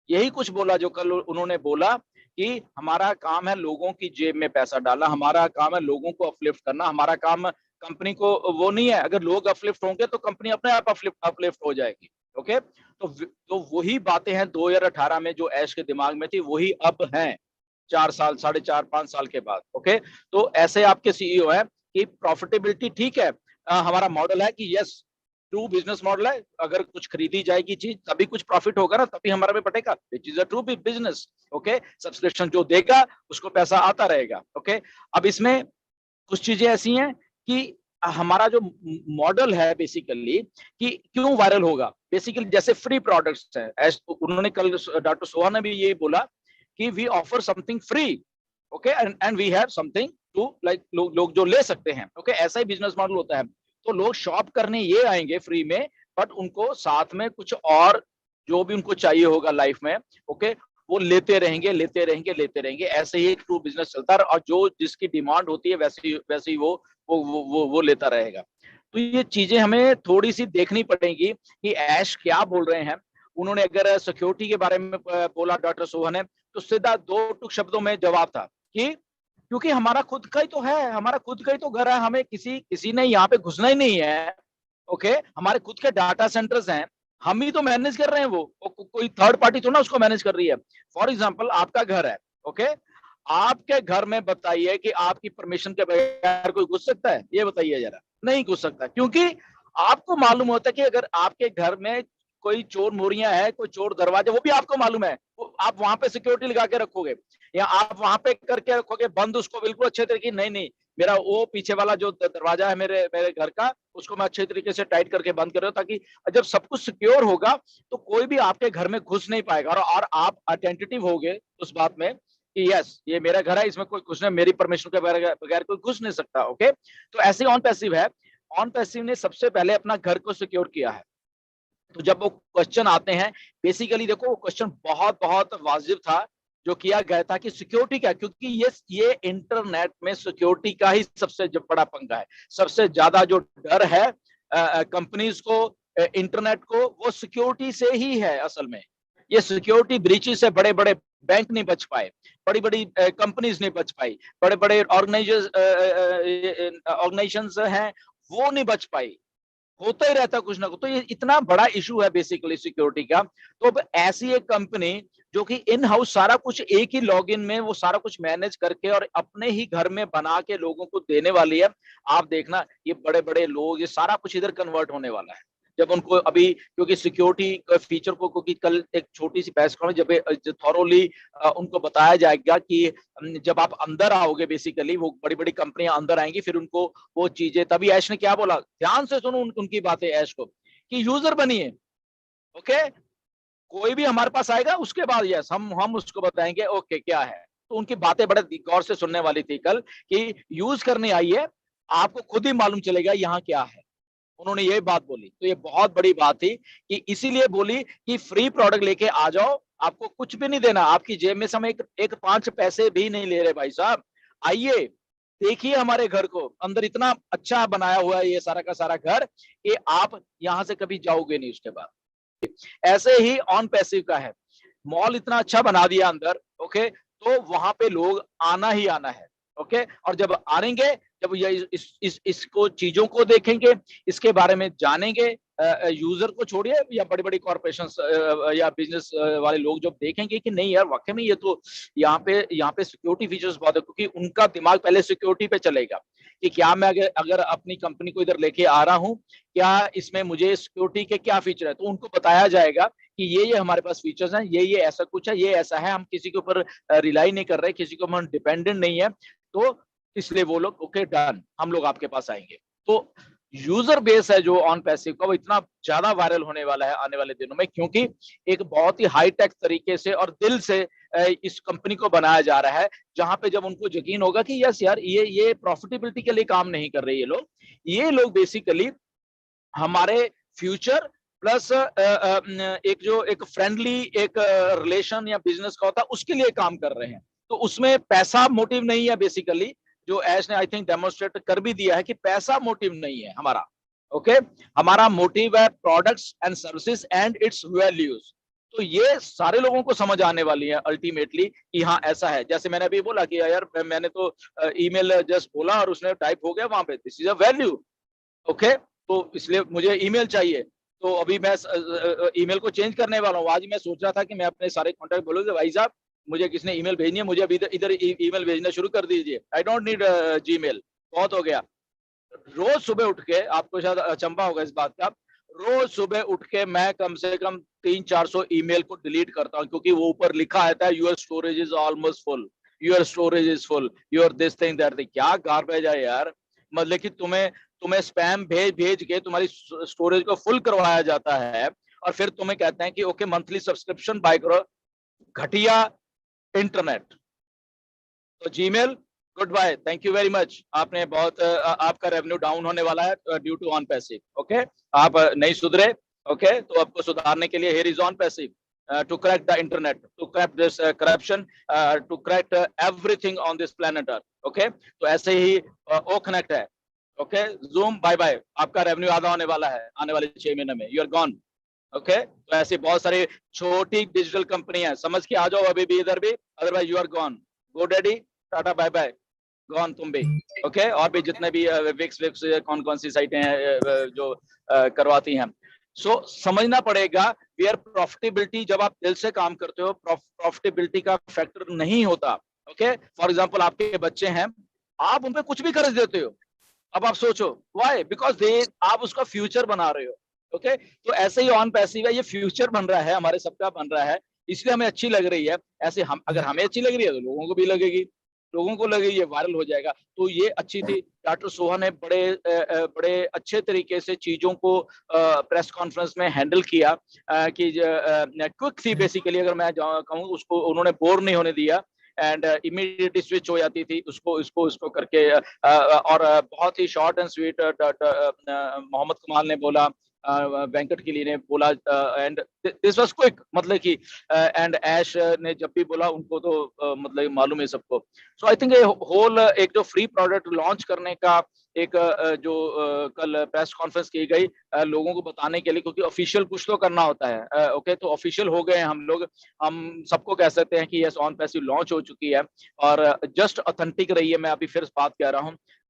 यही कुछ बोला जो कल उन्होंने बोला कि हमारा काम है लोगों की जेब में पैसा डालना, हमारा काम है लोगों को अपलिफ्ट करना, हमारा काम कंपनी को वो नहीं है। अगर लोग अपलिफ्ट होंगे तो कंपनी अपने आप अपलिफ्ट हो जाएगी। ओके, तो वही बातें हैं 2018 में जो ऐश के दिमाग में थी, वही अब हैं 4 साल, 4.5, 5 साल के बाद। ओके, तो ऐसे आपके सीईओ है कि प्रॉफिटेबिलिटी ठीक है, हमारा मॉडल है कि यस ट्रू बिजनेस मॉडल है, अगर कुछ खरीदी जाएगी चीज तभी कुछ प्रॉफिट होगा ना, तभी हमारा में बढ़ेगा, which is a true business. Okay, subscription जो देगा उसको पैसा आता रहेगा। ओके, अब इसमें कुछ चीजें ऐसी हैं कि हमारा जो मॉडल है बेसिकली कि क्यों वायरल होगा, बेसिकली जैसे फ्री प्रोडक्ट्स हैं, उन्होंने कल डॉक्टर सोहा ने भी ये बोला कि we offer something free. Okay, and we have something to like, लोग जो ले सकते हैं। ओके, ऐसा ही बिजनेस मॉडल होता है। तो लोग शॉप करने ये आएंगे फ्री में, बट उनको साथ में कुछ और जो भी उनको चाहिए होगा लाइफ में, ओके, वो लेते रहेंगे लेते रहेंगे लेते रहेंगे। ऐसे ही एक ट्रू बिजनेस चलता है, और जो जिसकी डिमांड होती है वैसे ही वो लेता रहेगा। तो ये चीजें हमें थोड़ी सी देखनी पड़ेगी कि ऐश क्या बोल रहे हैं। उन्होंने अगर सिक्योरिटी के बारे में बोला डॉक्टर सोहा ने, तो सीधा दो टुक शब्दों में जवाब था कि क्योंकि हमारा खुद का ही तो है, हमारा खुद का ही तो घर है, हमें किसी किसी ने यहाँ पे घुसना ही नहीं है। ओके, हमारे खुद के डाटा सेंटर्स हैं, हम ही तो मैनेज कर रहे हैं, वो कोई थर्ड पार्टी तो ना उसको मैनेज कर रही है। फॉर एग्जाम्पल आपका घर है, ओके, आपके घर में बताइए कि आपकी परमिशन के बगैर कोई घुस सकता है? ये बताइए जरा, नहीं घुस सकता, क्योंकि आपको मालूम होता है कि अगर आपके घर में कोई चोर मोरियां है, कोई चोर दरवाजा, वो भी आपको मालूम है, आप वहां पे सिक्योरिटी लगा के रखोगे, या आप वहां पे करके रखोगे बंद उसको बिल्कुल अच्छे तरीके, नहीं नहीं मेरा वो पीछे वाला जो दरवाजा है मेरे मेरे घर का, उसको मैं अच्छे तरीके से टाइट करके बंद कर रहा हूँ, ताकि जब सब कुछ सिक्योर होगा तो कोई भी आपके घर में घुस नहीं पाएगा, और आप अटेंटिव होगे उस बात में कि यस ये मेरा घर है, इसमें कोई घुसने, मेरी परमिशन के बगैर कोई घुस नहीं सकता। ओके, तो ऐसे ऑन पैसिव है। ऑन पैसिव ने सबसे पहले अपना घर को सिक्योर किया है। तो जब वो क्वेश्चन आते हैं, बेसिकली देखो वो क्वेश्चन बहुत बहुत वाजिब था जो किया गया था कि सिक्योरिटी क्या, क्योंकि ये इंटरनेट में सिक्योरिटी का ही सबसे बड़ा पंगा है। सबसे ज्यादा जो डर है कंपनीज को, इंटरनेट को, वो सिक्योरिटी से ही है असल में। ये सिक्योरिटी ब्रीचेस से बड़े बड़े बैंक नहीं बच पाए, बड़ी बड़ी कंपनीज नहीं बच पाई, बड़े बड़े ऑर्गेनाइजेशंस हैं वो नहीं बच पाई, होता ही रहता कुछ ना कुछ। तो ये इतना बड़ा इशू है बेसिकली सिक्योरिटी का। तो अब ऐसी एक कंपनी जो कि इन हाउस सारा कुछ एक ही लॉगिन में वो सारा कुछ मैनेज करके और अपने ही घर में बना के लोगों को देने वाली है, आप देखना ये बड़े बड़े लोग, ये सारा कुछ इधर कन्वर्ट होने वाला है जब उनको अभी, क्योंकि सिक्योरिटी फीचर को, क्योंकि कल एक छोटी सी बहस जब थॉरोली उनको बताया जाएगा कि जब आप अंदर आओगे, बेसिकली वो बड़ी बड़ी कंपनियां अंदर आएंगी, फिर उनको वो चीजें, तभी ऐश ने क्या बोला, ध्यान से सुनो उनकी बातें ऐश को, कि यूजर बनिए। ओके, कोई भी हमारे पास आएगा उसके बाद यस हम उसको बताएंगे ओके क्या है। तो उनकी बातें बड़े गौर से सुनने वाली थी कल, कि यूज करने आइए, आपको खुद ही मालूम चलेगा यहाँ क्या है। उन्होंने ये बात बोली, तो ये बहुत बड़ी बात थी कि इसीलिए बोली कि फ्री प्रोडक्ट लेके आ जाओ, आपको कुछ भी नहीं देना, आपकी जेब में से हम एक 5 पैसे भी नहीं ले रहे भाई साहब। आइए देखिए हमारे घर को, अंदर इतना अच्छा बनाया हुआ है ये सारा का सारा घर कि आप यहां से कभी जाओगे नहीं उसके बाद। ऐसे ही ऑन पैसिव का है, मॉल इतना अच्छा बना दिया अंदर। ओके, तो वहां पे लोग आना ही आना है। ओके, और जब आएंगे, जब ये इसको चीजों को देखेंगे, इसके बारे में जानेंगे, यूजर को छोड़िए या बड़ी बड़ी कॉर्पोरेशन या बिजनेस वाले लोग जब देखेंगे कि नहीं यार वाकई में ये तो यहाँ पे सिक्योरिटी फीचर्स बहुत है, क्योंकि उनका दिमाग पहले सिक्योरिटी पे चलेगा कि क्या मैं अगर अगर अपनी कंपनी को इधर लेके आ रहा हूँ, क्या इसमें मुझे सिक्योरिटी के क्या फीचर है, तो उनको बताया जाएगा कि ये हमारे पास फीचर्स हैं, ये ऐसा कुछ है, ये ऐसा है, हम किसी के ऊपर रिलाई नहीं कर रहे, किसी को हम डिपेंडेंट नहीं है, तो इसलिए वो लोग ओके डन, हम लोग आपके पास आएंगे। तो यूजर बेस है जो ऑन पैसिव का, वो इतना ज्यादा वायरल होने वाला है आने वाले दिनों में, क्योंकि एक बहुत ही हाईटेक तरीके से और दिल से इस कंपनी को बनाया जा रहा है, जहां पे जब उनको यकीन होगा कि यस यार ये प्रॉफिटेबिलिटी के लिए काम नहीं कर रहे ये लोग बेसिकली हमारे फ्यूचर प्लस एक जो एक फ्रेंडली एक रिलेशन या बिजनेस का होता है उसके लिए काम कर रहे हैं। तो उसमें पैसा मोटिव नहीं है बेसिकली, जो ऐश ने आई थिंक डेमोन्स्ट्रेट कर भी दिया है कि पैसा मोटिव नहीं है हमारा। ओके, हमारा मोटिव है products and services and it's values. तो ये सारे लोगों को समझ आने वाली है अल्टीमेटली कि हाँ ऐसा है। जैसे मैंने अभी बोला कि यार मैंने तो ईमेल जस्ट बोला और उसने टाइप हो गया वहां पे, this is a value. Okay, तो इसलिए मुझे ईमेल चाहिए। तो अभी मैं ईमेल को चेंज करने वाला हूँ। आज मैं सोच रहा था कि मैं अपने सारे कॉन्टैक्ट बोलूंगा, भाई साहब मुझे किसने ईमेल भेजनी है, मुझे अभी इधर इधर ईमेल भेजना शुरू कर दीजिए, आई डोंट नीड जीमेल, बहुत हो गया। रोज सुबह उठ के, आपको शायद अचंभा होगा इस बात का, रोज सुबह उठ के मैं कम से कम 300-400 ईमेल को डिलीट करता हूँ, क्योंकि वो ऊपर लिखा आता है your storage is almost full, your storage is full, your this thing that thing. क्या गार्बेज है यार। मतलब कि तुम्हें तुम्हें स्पैम भेज भेज के तुम्हारी स्टोरेज को फुल करवाया जाता है, और फिर तुम्हें कहते हैं कि ओके मंथली सब्सक्रिप्शन बाय करो। घटिया इंटरनेट। तो Gmail goodbye, thank you very much. आपने बहुत आपका रेवेन्यू डाउन होने वाला है due to on passive. Okay, आप नहीं सुधरे। ओके, तो आपको सुधारने के लिए here is on passive to crack the internet, to crack this corruption, to crack everything on this planet earth. Okay, तो ऐसे ही ओ कनेक्ट है। ओके, जूम बाय बाय, आपका रेवेन्यू आधा होने वाला है आने वाले 6 महीने में, यू आर गॉन। ओके, तो ऐसी बहुत सारी छोटी डिजिटल कंपनी है, समझ के आ जाओ अभी भी इधर भी, otherwise you are gone. GoDaddy, tata bye bye, gone तुम भी। ओके, और भी जितने भी विक्स विक्स कौन कौन सी साइटें हैं जो करवाती हैं। सो समझना पड़ेगा यार, प्रॉफिटेबिलिटी जब आप दिल से काम करते हो, प्रॉफिटेबिलिटी का फैक्टर नहीं होता। ओके, फॉर एग्जांपल आपके बच्चे हैं, आप उन पे कुछ भी खर्च देते हो। अब आप सोचो व्हाई, बिकॉज दे आप उसका फ्यूचर बना रहे हो। ओके, तो ऐसे ही ऑन पैसिव है, ये फ्यूचर बन रहा है, हमारे सबका बन रहा है, इसलिए हमें अच्छी लग रही है। ऐसे हम, अगर हमें अच्छी लग रही है तो लोगों को भी लगेगी, लोगों को लगे ये वायरल हो जाएगा। तो ये अच्छी थी। डॉक्टर सोहा ने बड़े अच्छे तरीके से चीजों को प्रेस कॉन्फ्रेंस में हैंडल किया, कि क्विक थी बेसिकली, अगर मैं कहूँ उसको, उन्होंने बोर नहीं होने दिया, एंड इमीडिएटली स्विच हो जाती थी उसको इसको इसको करके। और बहुत ही शॉर्ट एंड स्वीट मोहम्मद कमाल ने बोला, वेंकट किली ने बोला, एंड दिस वाज क्विक, मतलब कि एंड ऐश ने जब भी बोला उनको तो मतलब मालूम है सबको। सो आई थिंक होल एक जो फ्री प्रोडक्ट लॉन्च करने का एक जो कल प्रेस कॉन्फ्रेंस की गई लोगों को बताने के लिए, क्योंकि ऑफिशियल कुछ तो करना होता है। ओके, तो ऑफिशियल हो गए हम लोग, हम सबको कह सकते हैं कि यस ऑन पैसिव लॉन्च हो चुकी है, और जस्ट ऑथेंटिक रही है। मैं अभी फिर बात कह रहा हूँ,